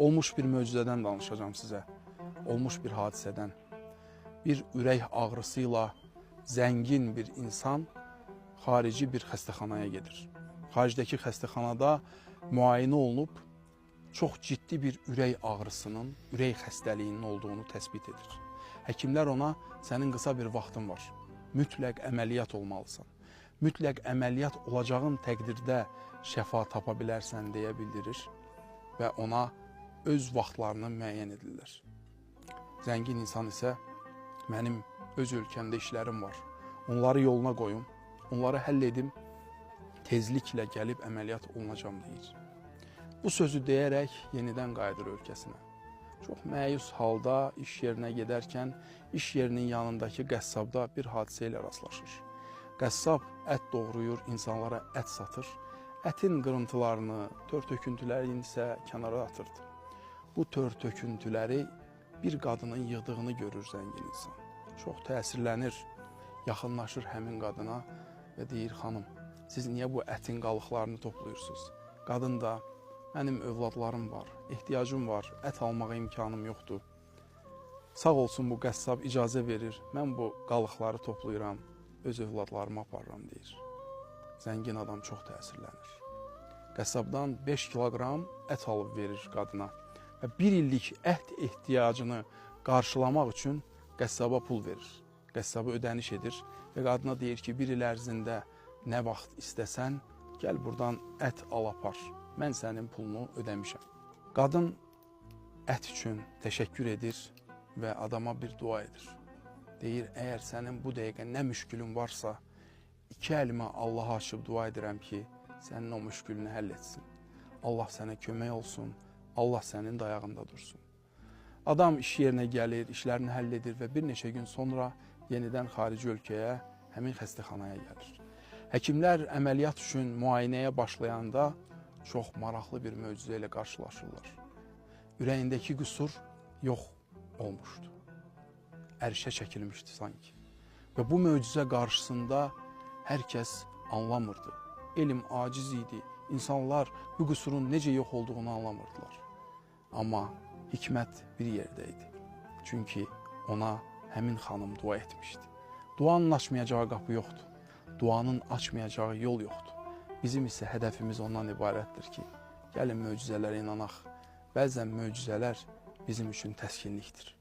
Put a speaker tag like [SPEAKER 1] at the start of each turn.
[SPEAKER 1] Olmuş bir möcüzədən danışacağım sizə. Olmuş bir hadisədən. Bir ürək ağrısıyla zəngin bir insan xarici bir xəstəxanaya gedir. Xaricdəki xəstəxanada müayinə olunub çox ciddi bir ürək ağrısının, ürək xəstəliyinin olduğunu təsbit edir. Həkimlər ona sənin qısa bir vaxtın var, mütləq əməliyyat olmalısan, mütləq əməliyyat olacağın təqdirdə şəfa tapa bilərsən deyə bildirir və ona öz vaxtlarını müəyyən edirlər. Zəngin insan isə mənim öz ölkəmdə işlərim var, onları yoluna qoyum, onları həll edim, tezliklə gəlib əməliyyat olunacam deyir. Bu sözü deyərək yenidən qayıdır ölkəsinə. Çox məyus halda iş yerinə gedərkən iş yerinin yanındakı qəssabda bir hadisə ilə rastlaşır. Qəssab ət doğrayır, insanlara ət satır, ətin qırıntılarını, tör-töküntülərini isə kənara atırdı. Bu tör-töküntüləri bir qadının yığdığını görür zəngin insan. Çox təsirlənir, yaxınlaşır həmin qadına və deyir, xanım, siz niyə bu ətin qalıqlarını toplayırsınız? Qadın da, mənim övladlarım var, ehtiyacım var, ət almağa imkanım yoxdur. Sağ olsun bu qəssab icazə verir, mən bu qalıqları toplayıram, öz övladlarımı aparıram deyir. Zəngin adam çox təsirlənir. Qəssabdan 5 kiloqram ət alıb verir qadına və bir illik ət ehtiyacını qarşılamaq üçün qəssaba pul verir. Qəssabı ödəniş edir və qadına deyir ki, bir il ərzində nə vaxt istəsən, gəl buradan ət al apar, mən sənin pulunu ödəmişəm. Qadın ət üçün təşəkkür edir və adama bir dua edir. Deyir, əgər sənin bu dəqiqə nə müşkülün varsa, 2 əlimə Allaha açıb dua edirəm ki, sənin o müşkülünü həll etsin. Allah sənə kömək olsun, Allah sənin dayağında dursun. Adam iş yerinə gəlir, işlərini həll edir və bir neçə gün sonra yenidən xarici ölkəyə, həmin xəstəxanaya gəlir. Həkimlər əməliyyat üçün müayinəyə başlayanda çox maraqlı bir möcüzə ilə qarşılaşırlar. Ürəyindəki qüsur yox olmuşdu. Ərşə çəkilmişdi sanki. Və bu möcüzə qarşısında hər kəs anlamırdı. Elm aciz idi. İnsanlar bu qüsurun necə yox olduğunu anlamırdılar. Amma hikmət bir yerdə idi. Çünki ona həmin xanım dua etmişdi. Duanın açmayacağı qapı yoxdur. Duanın açmayacağı yol yoxdur. Bizim isə hədəfimiz ondan ibarətdir ki, gəlin möcüzələrə inanaq. Bəzən möcüzələr bizim üçün təskinlikdir.